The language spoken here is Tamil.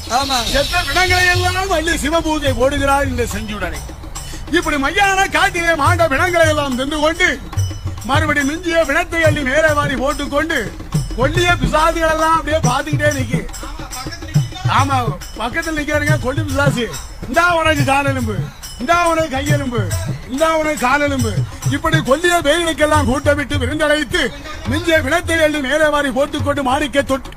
செத்த பிணங்களை எல்லாம் வள்ளி சிவபூஜை போடுகிறார் இந்த செஞ்சுடனை. இப்படி மையான காட்டிலே மாண்ட பிணங்களை எல்லாம் தின்று கொண்டு மறுபடி மிஞ்சிய பிணத்தை அள்ளி மேலே வாரி போட்டுக்கொண்டு கொல்லிய பிசாசுகள் எல்லாம் அப்படியே பாத்துக்கிட்டே நிக்கு. ஆமா, பக்கத்தில் நிக்கிறீங்க கொல்லி பிசாசு. இந்தா உனக்கு காலெலும்பு, இந்தா உனக்கு கையெலும்பு, இந்தா உனக்கு காலெலும்பு. இப்படி கொல்லிய வெயிலுக்கெல்லாம் கூட்டமிட்டு விருந்தழைத்து மிஞ்சிய பிணத்தை அள்ளி மேலே வாரி போட்டுக்கொண்டு மாணிக்க தொட்டு